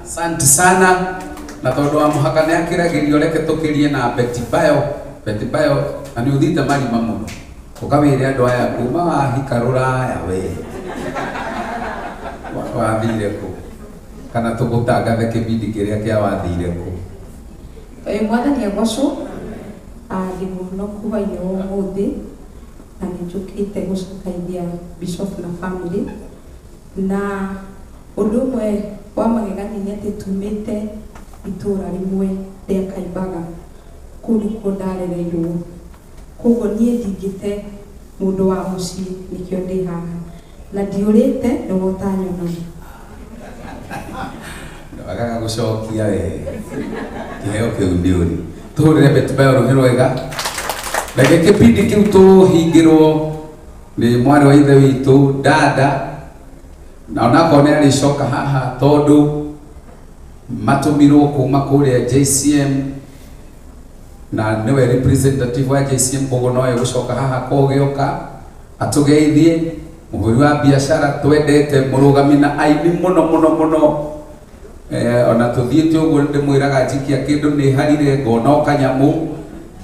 Asante sana. Na tondu wa muhaka ne akiragirio reke tukirie na Betibayo ani uthite mari mamuno ukawire andu aya kuma wa hikarura ya we wathire ku kana tugutangathe kibindi kiria kia wathire ku mwathani agocwo no kuba yo muthi na njukite gucakaithia bishop na family na undu mwe wa magegani ni ati tumite itura rimwe ria Kaimbaga kuri ko ndarereirwo koguo nie ndingite mundu wa mucii nikio ndi haha na ndiurite ni wotanyona ndagaga gucokia we kiheo kiu ndiuri tuhurire Betibayo ruhiro wega reke kipindi kiu tuhingirwo ni mwari wa ithe witu dada na onako ni alicoka haha tondu matumirwo kuma kuria JCM na niwe representative wa JCM koguo noe gucoka haha kugioka atugeithie muhuri wa biashara twendete murugami na aini muno ona tuthiete uguo ndimwiraga njikia kindu ni harire ngona kanyamu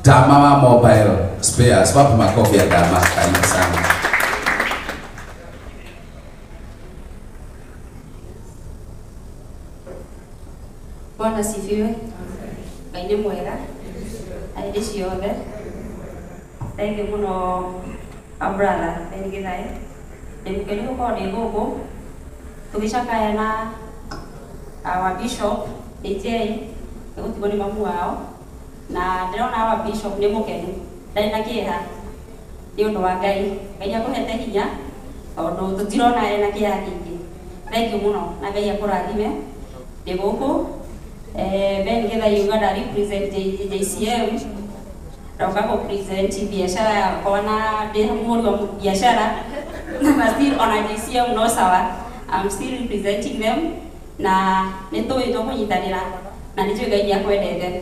Dama wa mobile spares wapi makofi ya Dama karibu sana. Bwana sifiwe. Kaine mwega. Aide ciothe. Thank you muno brother. Thank you guys. Ndikeni gukorwo ndi guku tugicakaya na our bishop AJ gutigwo ni mamu wao na ndirona our bishop ni mukeni ndari na kieha ni undu wa Ngai Ngai akuhete hinya tondu tutirona ena kieha kingi. Thank you muno na Ngai akurathime ndi guku Ben Getha Uganda represent JCM Roka ko present biashara kwa na dehumuri wa biashara na still on JCM no sawa. I'm still representing them na nitowito kunyitanira na nijo Ngai akwendete.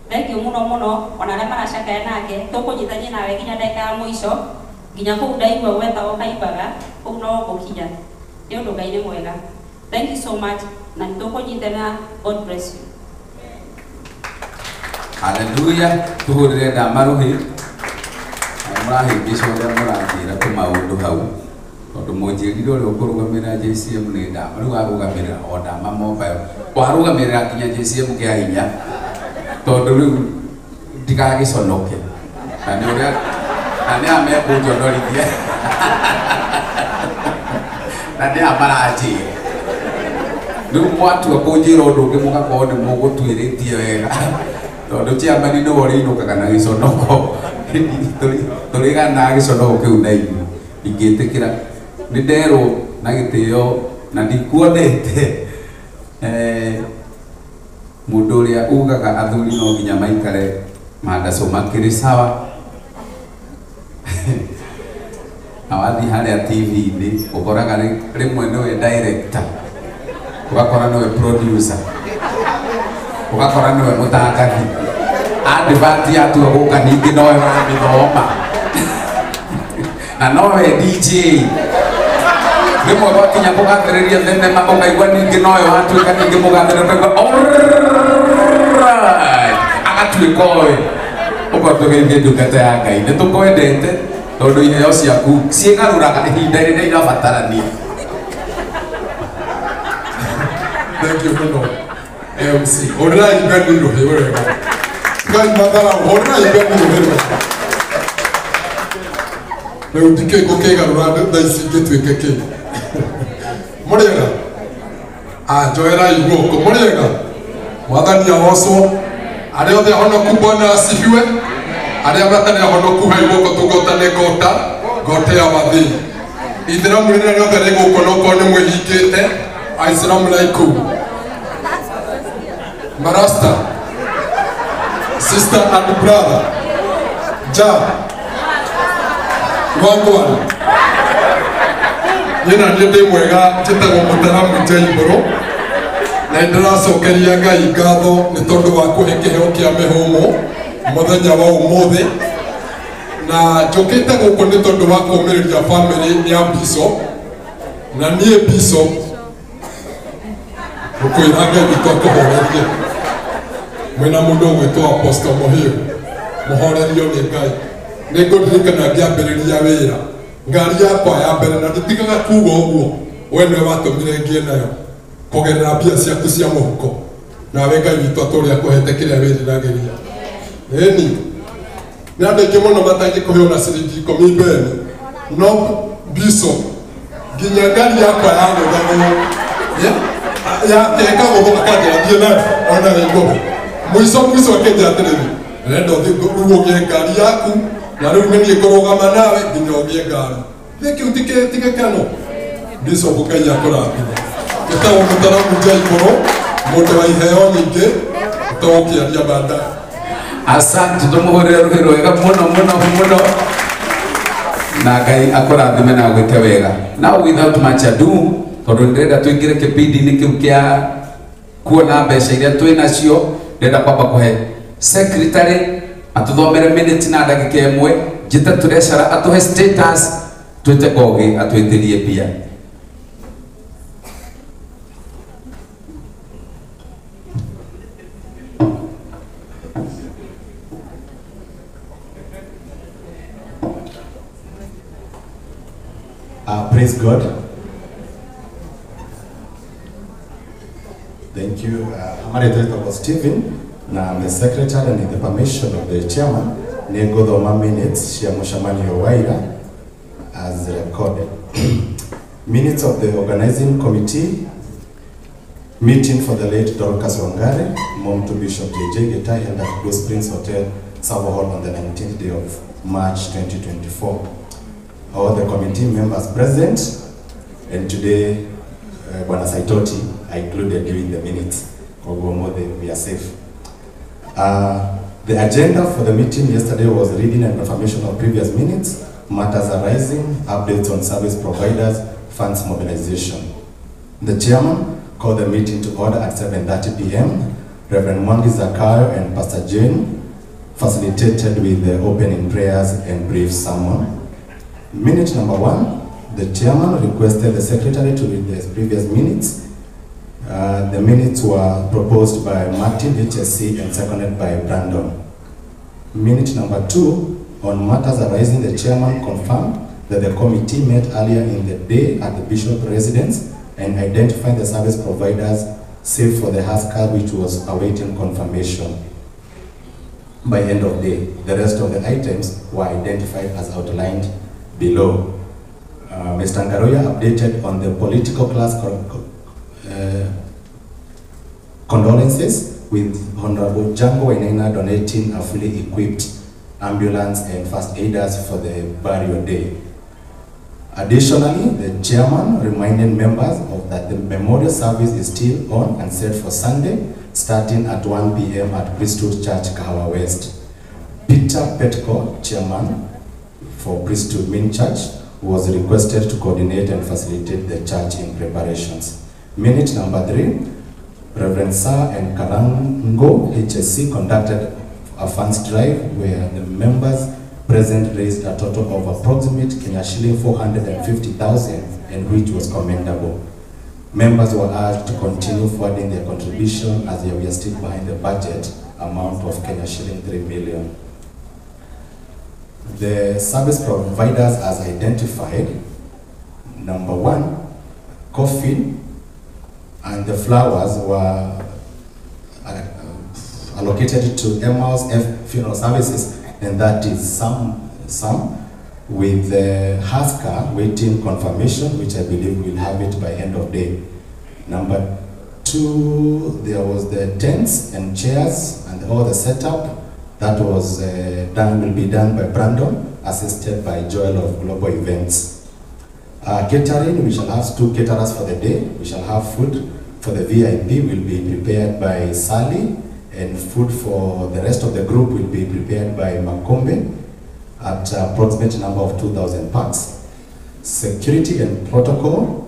Thank you muno ona na maracakaya nake tukunyitania nawe nginya ndeka ya muico nginya ku ndaigwa weta o Kaimbaga ku no gukinya ni undu Ngai ni mwega. Thank you so much na tukunyitana. God bless you. Hallelujah. Tuhurire Dama ruhi murahingisho ria muratira ku maundu hau tondu munjirire uri ukurugamira JCM ni Dama riu arugamira o Dama mobile warugamirira kinya JCM kia hinya tondu riu ndigagiconoke na ni uria na ni amekunjonorithia na ni amaraji riu mwatua kunjira undu ungi mugakorwo ni mugutwiritie wega tondu ciambani ni wori inukaga na giconoko turigana giconoko kiu na inyuĩ ingĩtĩkĩra nĩ nderwo na gĩtĩo na ndikuonete mũndũ ũrĩa ugaga athuri no nginya maikare mandaco makĩrĩ sawa na wathiĩ harĩa TV-inĩ ũkoraga rĩmwe nĩwe director ũgakora nĩwe producer ugakora niwe mutangathi advert yatua guka ningi nowe wa mithoma na nowe DJ rimwe gwakinya kugathĩrĩria thenema ukaigua ningi nowe watuĩka ningi mugathĩrĩria agatuĩka oĩ ũguo tũgeithie ndungata ya Ngai nĩ tũkwendete tondu iheo ciaku ciĩgarũraga ihinda rĩrĩa irabatarania. Thank you muno MC. Ora igani rohe wega. Ngai madara ora igani rohe wega. Leo dike ko kega rurande daisi getweke ke. Murega. Joera igoko murega. Wathani awoso. Ari othe honoku Bwana asifiwe. Ari abatani honoku haigoko tugotane gote ya wathi. Ithiramu ni othe rego konoko ni mwihingite. Assalamu alaikum. Marasta, sister and brother, Ja, Wangwan, Yena Nede Mwega, Chitago Mutaramu Jaiboro, Naindra Sokeria Ngai Gatho, nĩ tondũ wa kũhe kĩheo kĩa mĩhũmũ mũthenya wa ũmũthĩ, na njũkĩte gũkũ nĩ tondũ wa kũũmĩrĩria family ya Bishop, na niĩ Bishop Gukwira Ngai witũ akũhorerie. Mwĩna mũndũ ũgwĩtwo Apostle Mũhĩu. Mũhorerio nĩ Ngai. Nĩngũririkana ngĩambĩrĩria wĩra. Ngari yakwa ya mbere na nditigaga kuuga ũguo. We nĩwe watũmire ngĩe nayo. Kũgerera mbia ciaku cia mũhuko. Nawe Ngai witũ atũũre akũhete kĩrĩa wĩriragĩria. Ĩni. Nĩ andũ aingĩ mũno matangĩkũheo na ciringi 10 mbere. No Bishop nginya ngari yakwa yagũthagwo. Yakeka gũthũka kanjĩra thiĩ nayo ona wĩngũhe. Mũico akĩnjĩra atĩrĩrĩ, "Nĩrenda ũthiĩ ũgĩe ngari yaku na rĩu nĩ niĩ ngũrũgama nawe nginya ũgĩe ngari." Kĩu ti gĩkeno. Bishop Ngai akũrathime. Gĩtagwo mũtaramu njia igũrũ, mũndũ wa iheo nyingĩ, tũgũkĩaria baadaye. Asante, tumuhurire rũhĩ rwega mũno na Ngai akũrathime na gwĩke wega. Now without much ado, tondũ ndĩrenda tũingĩre kĩbindi-inĩ kĩu kĩa kuona mbeca iria twĩ nacio, ndĩrenda kwamba kũhe secretary atũthomere minute na ndagĩka ĩmwe, njĩte tũrecara atũhe status, twĩte Kogi atwĩtĩrie mbia. Praise God. Thank you. I'm Director Stephen. Now I'm the secretary and with the permission of the chairman, Negodoma minutes, Shiamushamani Waira, as recorded. Minutes of the organizing committee, meeting for the late Dorcas Wangare, mom to Bishop J.J. Gikuu held at Blue Springs Hotel, Savo Hall on the 19th day of March 2024. All the committee members present, and today, Bwana Saitoti, I included you in the minutes. We are safe. The agenda for the meeting yesterday was reading and confirmation of previous minutes, matters arising, updates on service providers, funds mobilization. The chairman called the meeting to order at 7:30 p.m. Reverend Mwangi Zakayo and Pastor Jane facilitated with the opening prayers and brief sermon. Minute number 1, the chairman requested the secretary to read the previous minutes. The minutes were proposed by Martin HSC and seconded by Brandon. Minute number 2, on matters arising, the chairman confirmed that the committee met earlier in the day at the bishop residence and identified the service providers, save for the Haskell, which was awaiting confirmation by end of day. The rest of the items were identified as outlined below. Mr. Ngaroya updated on the political class condolences, with Honorable Jango Wainaina donating a fully equipped ambulance and first aiders for the burial day. Additionally, the chairman reminded members of that the memorial service is still on and set for Sunday, starting at 1 p.m. at Priesthood Church, Kahawa West. Peter Petko, chairman for Priesthood Main Church, was requested to coordinate and facilitate the church in preparations. Minute number 3, Reverend Sa and Karango HSC conducted a funds drive where the members present raised a total of approximate Kenya shilling 450,000, and which was commendable. Members were urged to continue forwarding their contribution as they were still behind the budget amount of Kenya shilling 3 million. The service providers as identified, number 1, coffin and the flowers were allocated to Emmaus Funeral Services, and that is some with the Haska waiting confirmation, which I believe we'll have it by end of day. Number 2, there was the tents and chairs and all the setup that was will be done by Brandon, assisted by Joel of Global Events. Catering, we shall have 2 caterers for the day. We shall have food for the VIP will be prepared by Sally, and food for the rest of the group will be prepared by Makombe at approximate number of 2,000 packs. Security and protocol,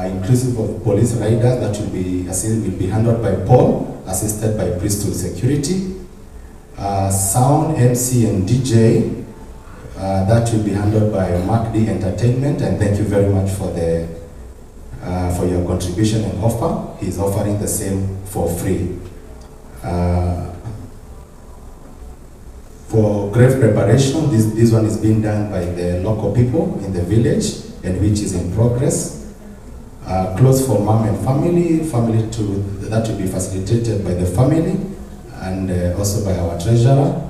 inclusive of police riders, that will be handled by Paul, assisted by Priesthood Security. Sound, MC and DJ, that will be handled by Mark D Entertainment, and thank you very much for the for your contribution and offer. He's offering the same for free. For grave preparation, this one is being done by the local people in the village, and which is in progress. Clothes for mom and family that will be facilitated by the family and also by our treasurer.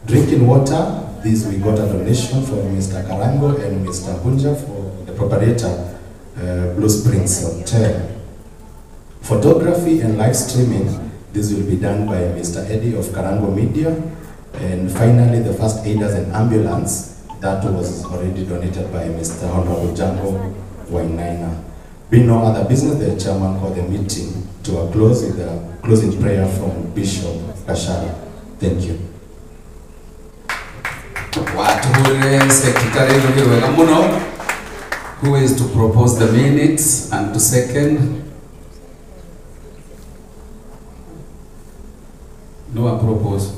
Drinking water, this we got a donation from Mr. Karango and Mr. Hunja for the preparator, Blue Springs Hotel. Photography and live streaming, this will be done by Mr. Eddie of Karango Media. And finally, the first aiders and ambulance, that was already donated by Mr. Honorable Jango Wainaina. Being no other business, the chairman called the meeting to a close with a closing prayer from Bishop Kashara. Thank you. Who is to propose the minutes and to second? No one proposed.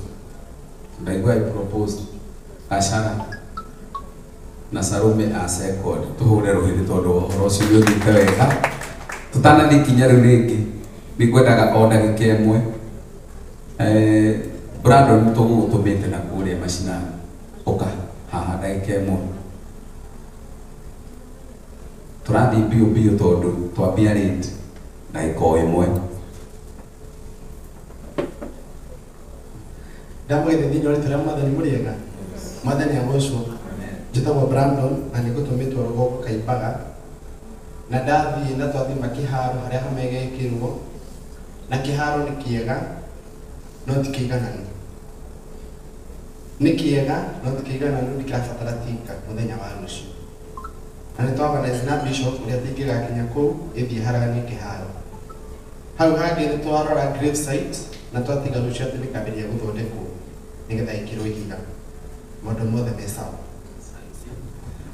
I proposed Ashara Nasarume as a god to hold a rohit todo Rosio Gikuu. Tutana ni kinyaru regi bigwetaga order kemwe Brandon to bete na kule mashina oka haha dai kemwe turathi bio todo twambia rate na iko imwe Damu ide ni nyori tera madani muriega madani amosho jitagwo Brandon na nigutumitwo rugoko Kaibaga na ndathi na twathi makiharo haria hamegekirwo na kiharo ni kiega no tikigananu ni kiega no tikigananu ndikabatara tika muthenya wa rucio na nitwabanaize na bishop uria tingigakinya kuu ithie harani kiharo hau hangi nitwarora grave site na twatiga rucio ati nikabiria guthondekwo nigetha ikirwo ihiga maundu mothe me sawa.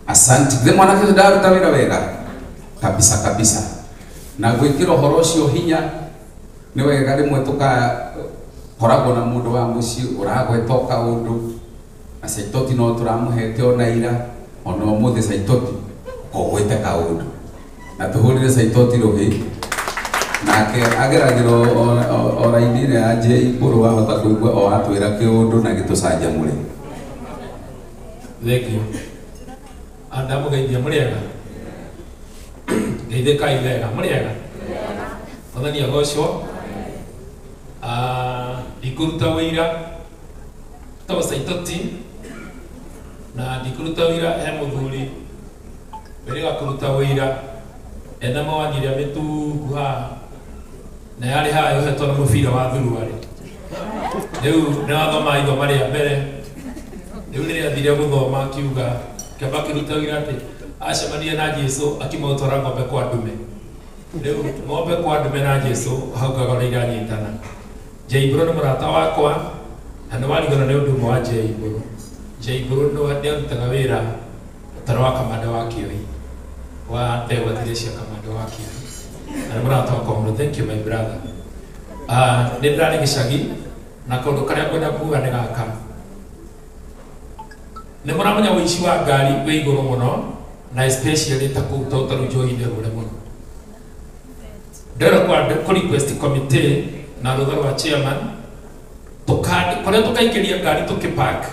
Asante the mwana kitu daruta wira wega kabisa na gwikira horo ucio hinya ni wega rimwe tuka koragwo na mundu wa muci uragwetoka undu asaitoti no turamuhete ona ira ona umuthi saitoti kogwete ka undu na tuhurire saitoti ruhi nake ageragiro orainire aje iguru wa hota kuigwa o atwira kiundu na gitusanja muri. Thank you. Adamu gaithia muriega geithe kai wega muriega mwathani agocwo ndikuruta wira to saitoti na ndikuruta wira he muthuri mbere ga kuruta wira ena mawaniria mitungu ha na yari ha yohetwo na mubira wa thuruari riu ni wathoma itho maria mbere riu riria athire guthoma akiuga kamba kiruta wira ati acemania na Jesu akimutwara ng'ombe kwa ndume riu ng'ombe kwa ndume na Jesu haugaga iranyitana. Jaiburu ni murata wakwa na ni warigana ni undu mwa Jaiburu. Jaiburu no ndarutaga wira tara wa kamanda wa Kioi wa ndewa thirecia kamanda wa Kioi na ni murata wakwa. Thank you my brother. Ni ndari gicagi na kaundu karia ngwenda kuga ni gaka ni muramenya wici wa ngari wi iguru muno na especially taru joine rure muno ndero kwa request committee na rutha rwa chairman tukandi kore tukaingiria ngari tukipark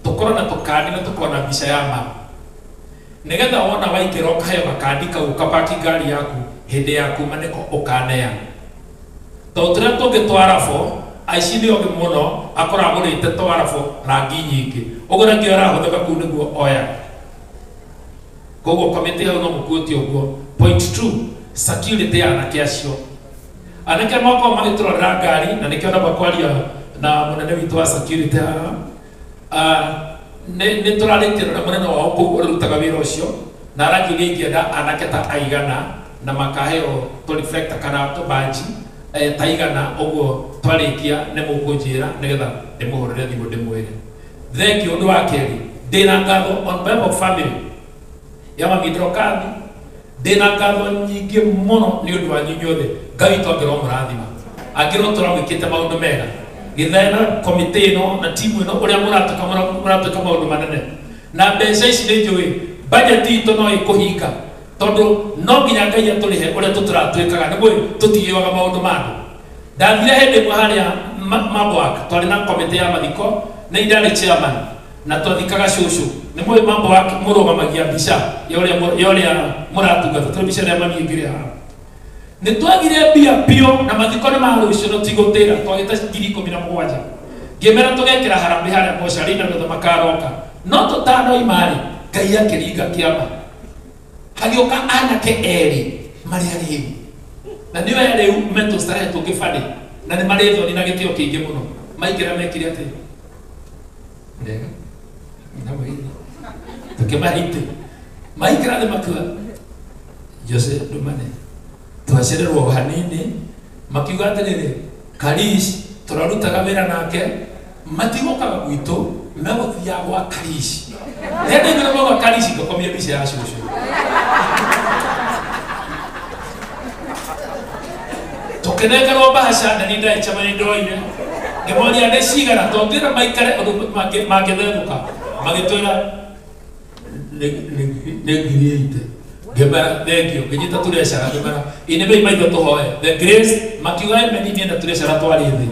tukora na tukandi na tukona mbica ya ma nigetha wona waikira ukahe makandi kau kapaki ngari yaku hindi yaku maneko ukanea to tira tugitwara fo aici oge muno akora agurite twarafo rangi nyingi ugura ngiora huthaga ku niguo oya kogo committee hau no mukuti uguo. Point 2 security anake acio anake mako magiturora ngari na nikiona bakwaria na munene witu wa security ne turarĩtie na munene wao kũu ũrutaga wĩra ũcio na arangiuria ingĩenda anake ta aigana na makaheo to reflector kana tũbanji taigana ũguo twarĩkia nĩ mũkũnjĩra nĩgetha ndĩmũhũrĩre thimũ ndĩmwĩre. Thank you. Ũndũ wa kerĩ ndĩna ngatho on behalf of family ya mami Drokathi ndĩna ngatho nyingĩ mũno nĩ ũndũ wanyu inyuothe. Ngai witũ angĩrwo mũrathima angĩrwo tũramwĩkĩte maũndũ mega gĩthena committee ĩno na timu ĩno ũrĩa mũratũĩka maũndũ manene na mbeca ici nĩ njũĩ budget itũ no ĩkũhinga tondu no nginya Ngai aturihe uria tutiratuikaga niguo tutigiwaga maundu mandu ndathire hindi imwe haria Mambwak twari na komite ya mathiko na indari chairman na twathikaga cucu nimwe Mambwak murugamagia mbica ya uria muratungata turi mbica ria mami ngire haha ni twagire mbia pio na mathiko ni ma rucio no tigutira twagita 17,000 ngimera tugekira harambe haria mocarĩ na ndothe makaroka no tutano imari Ngai akiringa kiama hagioka anake eri mari ari na niwe riu mental stare tungifani na ni marethoni na gitio kingi muno maingira mekire ati ndega na wewe tukimahite maingira de makua Jose Dumane twacererwo hanini makiuga atiriri Karish turarutaga wira nake matigokaga gwitu megũthiaga gwa Karish rĩrĩa ndaigire gwa Karish ngakomia mbica ya cucu tukinengerwo mbaca na nĩ ndaica marĩ ndoire ngĩmoria nĩ cigana tongĩra maikare ũndũ mangĩthethũka magĩtwĩra nĩ ngiri 8 ngĩmera thengio ngĩnyita tũrecara ngĩmera inĩ bei maitho tũhoe the grace makiuga menini na tũrecara twarĩ thĩ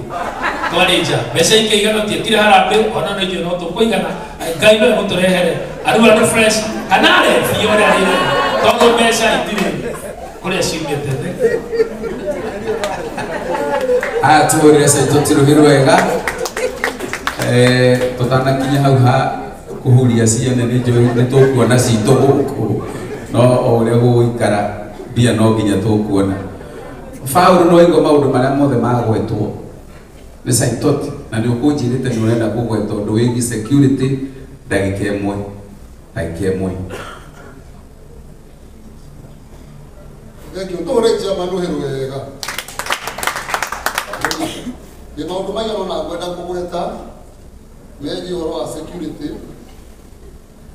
twarĩ nja mbeca ikĩigana tiekire harambĩ ona no ithuĩ no tũkũigana Ngai no egũtũrehere arĩu andũ fresh kana arebi ũrĩa rĩrĩ tondũ mbeca itirĩ kũrĩa ciumĩte tũhũrĩre caitũ rũhĩ rwega tũtanakinya hau ha kũhuria ciene nĩ njũĩ nĩ tũkuona citũ gũkũ no o ũrĩa gũgũikara mbia no nginya tũkuona Paul no igua maũndũ marĩa mothe magwetwo nĩ Saitoti na nĩ ũkũnjĩrĩte nĩ ũrenda kũgweta ũndũ wĩgiĩ security ndagĩka ĩmwe Thank you. Tore chama no heruega. Ye maundu maya no na gwenda kugweta meji horo wa security.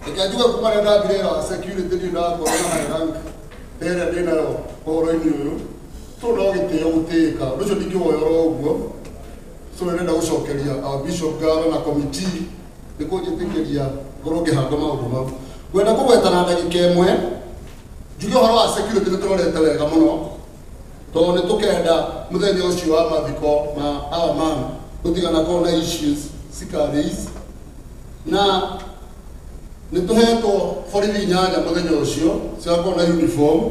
Ekajuga kumara na birera wa security ni na corona na rank. Tere dina horo ini uyu. So no gite guteka. Rucio ndiki woyoro uguo. So nenda gucokeria our bishop gala na committee niko jitikiria goroge hanga maundu mau. Gwenda kugweta na ndagika ĩmwe. Juge horo wa security niturorete wega muno to ni tukenda muthenya ucio wa mathiko ma our man tutigana kona issues sikaris na ni tuhetwo borithi nyanya muthenya ucio cia kona uniform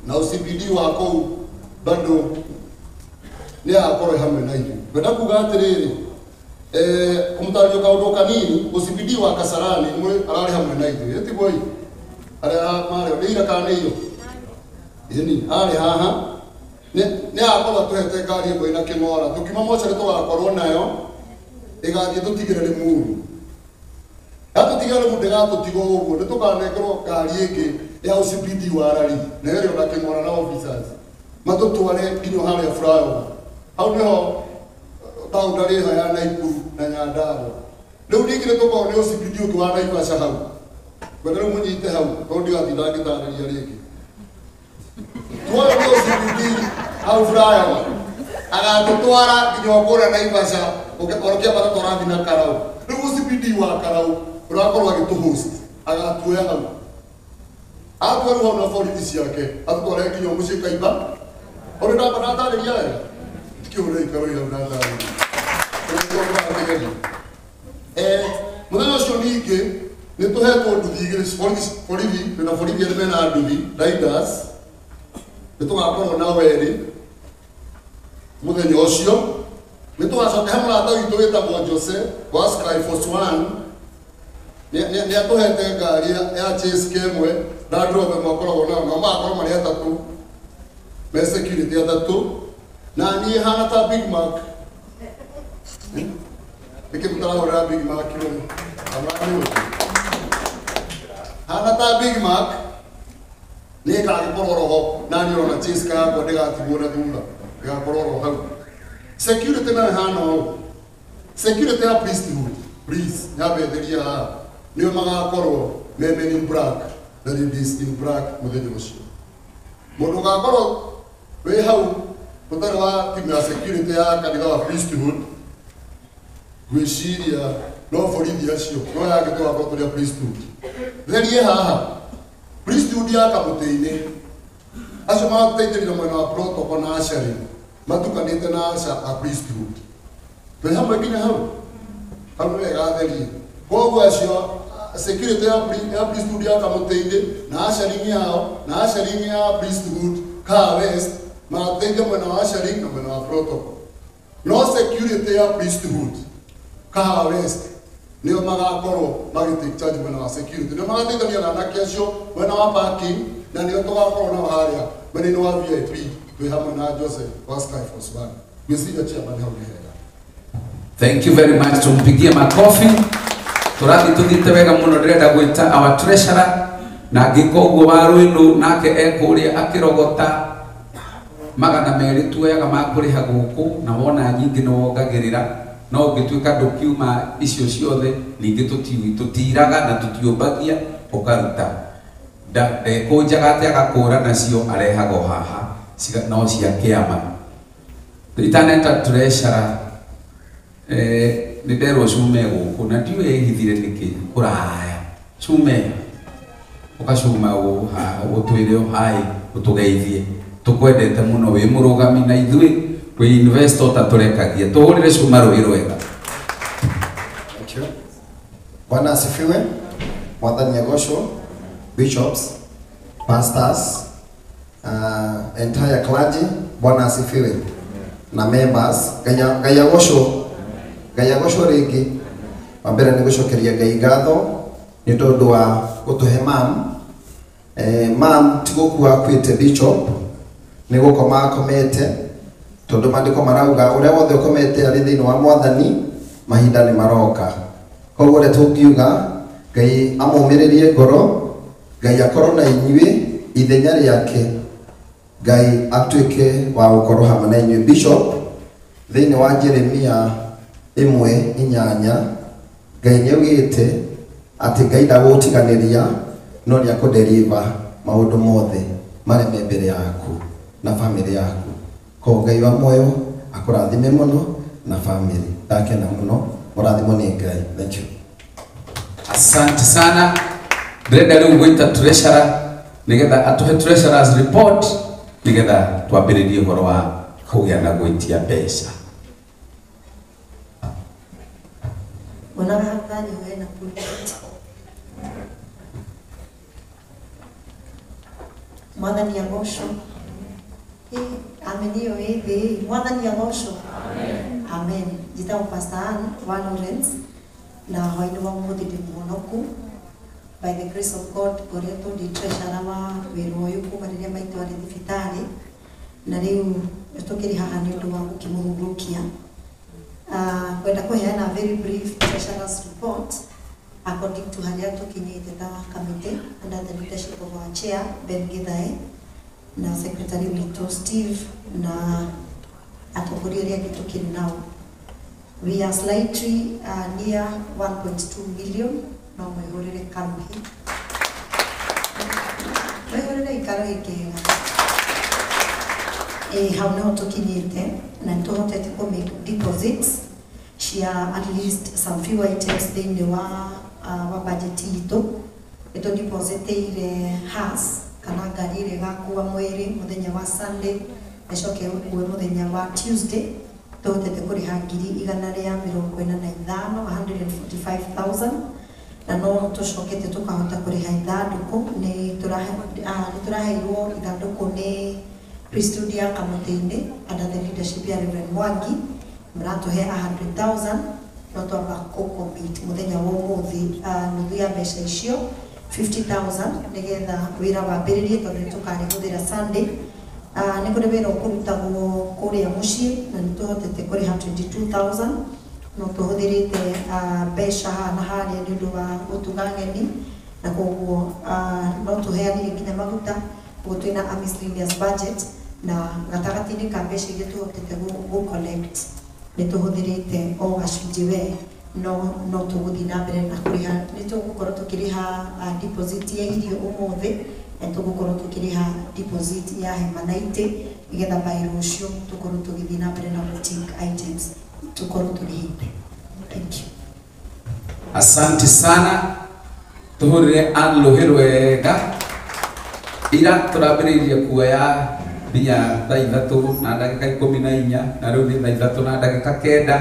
na UCPD wa kou bado ni akorwo hamwe na ithuĩ ngwenda kuga atiriri kumutario kaundu kanini UCPD wa Kasarani mwe arari hamwe na ithuĩ etigwo aria mario ndira kana iyo ini ari haha ne akorwo tuhete ngari ĩmwe na kĩng'ora tukima mocarĩ tũgakorwo nayo ĩgathiĩ tũtigĩrĩre mũndũ gatũtigĩrĩre mũndũ ĩgatũtiga ũguo nĩ tũkanengerwo ngari ĩngĩ ya UCPD wa rari na ĩrĩ na kĩng'ora na officers matũtware nginya harĩa flyover hau nĩho boundary ĩyo ya Naikuru na Nyandarua rĩu ningĩ nĩ tũkorwo nĩ UCPD ũngĩ wa Naivasha hau gwenda rĩu mũnyite hau tondũ ndigatinda ngĩtarĩria rĩngĩ tuoyo nĩ UCPD hau flyover agatũtwara nginya kũrĩa Naivasha ũkĩorokia bata tũrathiĩ na Karau rĩu UCPD wa Karau ũrakorwo agĩtũhost agatuoya hau atuoya na borithi ciake atũtware nginya mũciĩ Kaimba ũrĩ ndamba ndatarĩria wega tikĩũra ikaro ihau ndatarĩria mũthenya ũcio ningĩ nĩ tũhetwo nduthi igĩrĩ borithi na borithi arĩ mena nduthi riders nĩ tũgakorwo na werĩ mũthenya ũcio nĩ tũgacoka he mũrata witũ wĩtagwo Jose wa Sky Force 1 nĩ atũhete ngari ya chase kemwe na drove makoragwo nao na magakorwo marĩ atatũ me security atatũ na niĩ hana ta Big Mac nikimtarahora Big Mac amani hana ta Big Mac ni kagĩkorwo roho na nĩ ona chase ka yakwa ndĩgatigwo na thutha ĩgakorwo roho hau security na hana ũũ security ya priesthood please nyambetheria haha nĩo magakorwo me men in black na ladies in black mũthenya ũcio mũndũ ũgakorwo wĩ hau ũtarĩ wa timu ya security ya kanitha wa priesthood gwĩciria no borithi acio no yangĩ tũgakorwo tũrĩ a priesthood therie haha priesthood ya kamutini acio mateithĩrĩria mwena wa protocol na ashari matukanĩte na a priesthood twĩ hamwe nginya hau nĩ wega atherie koguo acio security ya priesthood ya kamutini na ashari yao na ashari ya priesthood ka west mateithia mwena wa ashari na mwena wa protocol no security ya priesthood ka west nio magakorwo magitake charge mwena wa security nio magateithania na anake acio mwena wa parking na nio tugakorwo na haria mwena wa VIP twi hamwe na Joseph wa Skyforce 1 gwiciria chairman hau ni hega. Thank you very much, tumpigie makofi. Turathi tuthite wega muno, ndirenda gwita our treasurer na Gikuu wa Rwindu nake ekuria akirogota magana meri tuoyaga makuriha guku na wona nyingi no wongagirira no ngituika ndukiuma icio ciothe ningi tutiraga na tutiumbagia ukaruta kunjaga ati agakura nacio arehago haha no cia kiama itaneta treasurer ni nderwo cume guku na ndiwe hithire niki kuraya cume ukacuma utwire hai utugeithie tukwendete muno wi murugami na ithui wi investor taturekagia tuhurire cuma rũĩ rwega. Thank you. Bwana asifiwe. Mwathani agocwo, bishops, pastors, entire clergy, Bwana asifiwe. Na members, Ngai agocwo rĩngĩ. Wambere nĩ gũcokeria Ngai ngatho nĩ tondũ wa gũtũhe mam ti gũkua akwĩte bishop nĩ gũkoma akomete tondu mandiko marauga uria wothe ukomete ari thiini wa Mwathani mahinda ni maroka. Koguo re tungiuga Ngai amumiririe ngoro, Ngai akorwo na inyui ithenya riake, Ngai atuike wa gukorwo hamwe na inyui. Bishop thiini wa Jeremia 1:8 Ngai niaugite ati Ngai ndagutiganiria no ni akudeliver maundu mothe mari mbere yaku na family yaku. Ko Ngai wa moyo akurathime muno na family yake na muno murathimo ni Ngai. Thank you. Asante sana. Ndĩrenda rĩu gwĩta treasurer nigetha atuhe treasurer's report nigetha twambĩrĩrie ũhoro wa kũgĩa na gwĩtia mbeca. Wanahabari wena pulpit. Mwathani agocwo. Amenio hivi Mwathani agocwo. Amen. Jitao Pastor Ann wa Lawrence na hoini wa muthi ndi muhonoku. By the grace of God ngoretwo ndi treasurer wa wĩra ũyũ kuma rĩrĩa maitũ arĩ thibitarĩ na rĩu tũkĩrĩ haha nĩ ũndũ wa gũkĩmũhurũkia. Kwenda kũheana very brief treasurer's report according to harĩa tũkinyĩte ta committee under the leadership of our chair Ben Githae na secretary Lito Steve na atongoria arĩa angĩ tũkĩrĩ nao. We are slightly near 1.2 million. No mwĩhũrĩre karuhi. Mwĩhũrĩre ikaro ikĩga. Hau nĩho tũkinyĩte na nĩtũhotete kũ-make deposits cia at least some few items thĩinĩ wa budget itũ. Nĩtũdepositĩire has kana ngari ĩrĩa ĩgakua mwĩrĩ mũthenya wa Sunday ĩcoke ĩkuue mũthenya wa Tuesday. Tũhotete kũrĩha 145,000 na no tucokete tukahota kuriha ithanduku ni turaheirwo ithanduku ni priesthood ya kamutini under the leadership ya Reverend Mwangi mratuhe 100,000 no twamba kucommit muthenya wa umuthi nuthu ya mbeca icio 50,000 nigetha wira wambiririe tondu tukarihũthĩra Sunday. Nĩ kũrĩ wĩra ũkũrutagwo kũrĩa mũciĩ na nĩtũhotete kũrĩha 22,000 no tuhũthĩrĩte mbeca na harĩa nĩ ũndũ wa gũtuga ageni na koguo no tuheanire nginya maguta koguo twĩna a miscellaneous budget na gatagatĩ-inĩ ka mbeca iria tuhotete gũ-collect nĩ tuhũthĩrĩte o gacunjĩ we no tũgũthiĩ na mbere na kũrĩha. Nĩ tũgũkorwo tũkĩrĩha deposit ya irio ũmũthĩ na tũgũkorwo tũkĩrĩha deposit ya hema na itĩ nigetha by rũciũ tũkorwo tũgĩthiĩ na mbere na boutique items tukorwo tulihinde. Thank you. Asante sana. Tuhurire Ann Luhirwega ira turambiririe kuoya binya thaa ithatu na ndagika 14 na riu ni thaa ithatu na ndagika 9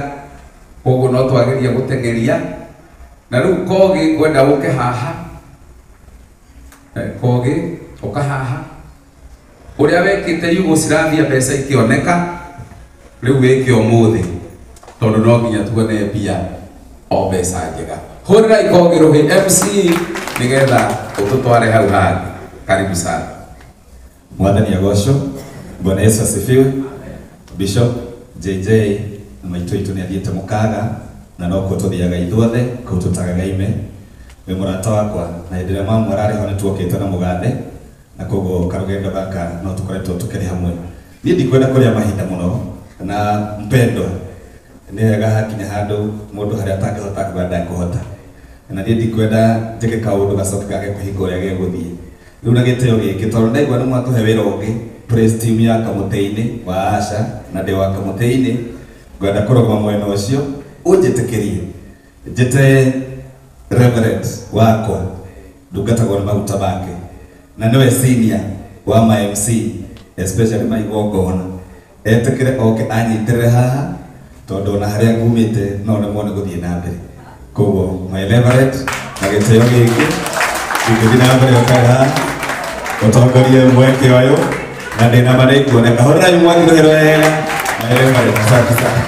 koguo no twageria gutengeria na riu kogi kwenda guke haha kogi ukahaha uria wekite yugo cirathia mbeca ikioneka riu wike umuthi tondu no nginya tuone mbia o mbeca njega hurira ikogi ruhi MC nigetha ututware hau handi karibu sana Mwathani agocwo Bwana Yesu asifiwe Bishop JJ na maitũ itũ nĩ athiĩte mũkaga na no kuo tũthiaga ithuothe kũu tũtagaga ime wĩ mũrata wakwa na hĩndĩ ĩrĩa mamu ararĩ ho nĩ tuokĩte na mũgande na koguo karũgendo gaka no tũkoretwo tũkĩrĩ hamwe niĩ ndikwenda kũrĩa mahinda mũno na mpendwa nĩ wega hakinya handũ mũndũ harĩa atangĩhota kwenda kũhota na niĩ ndikwenda njĩke kaũndũ gacoke gage kũhinga ũrĩa gegũthiĩ rĩu na gĩtĩo gĩkĩ tondũ ndaigua nĩ mwatũhe wĩra ũngĩ praise team ya kamũtĩ-inĩ wa Asha na ndĩ wa kamũtĩ-inĩ ngwenda kũrũgama mwena ũcio ũnjĩtĩkĩrie njĩte reverend wakwa ndungatagwo nĩ maguta make na nĩwe senior wa ma MC especially maigongona etĩkĩre oke anyitĩrĩre haha tondũ na harĩa ngumĩte no nĩmwo nĩ gũthiĩ na mbere koguo my reverend na gĩtĩo gĩkĩ gĩgĩthiĩ na mbere ũkae haha ũtongorie mweke ũyũ na ndĩna ma nĩikuoneka hũrĩra nyumwagĩrĩrwo wega my reverend asante sana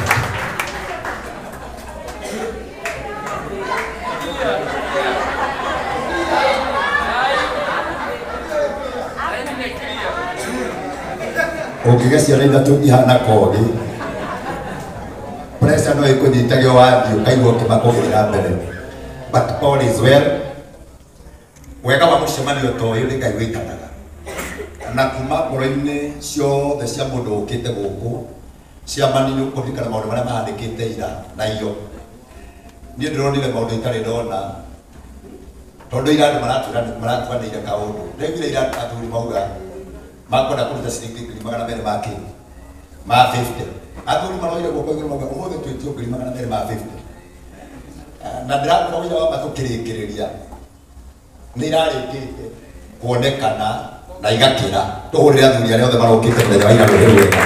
ũngĩgĩa ciana ithatũ ihana kogi pressure no ĩkũnyitage wathiĩ ũkaigua ũkĩmakũgĩra mbere but all is well wega wa mũcemanio ta ũyũ nĩ Ngai wĩtanaga na kuma ngoro-inĩ ciothe cia mũndũ ũkĩte gũkũ ciamani nĩ ũkũririkana maũndũ marĩa mahandĩkĩte ira na iyo niĩ ndĩronire maũndũ itarĩ ndona tondũ ira andũ maratwanĩire kaũndũ ndaiguire ira athuri mauga makwenda kũruta ciringi 200 ma 50 athuri maroire guoko igũrũ mauga ũmũthĩ twĩtio 200 ma 50 na ndĩrakũra wĩra wa matũkĩrĩkĩrĩria nĩ irarĩkĩte kuonekana na igakĩra tũhũrĩre athuri arĩa othe marokĩte mũthenya wa ira rũrĩrĩ rwega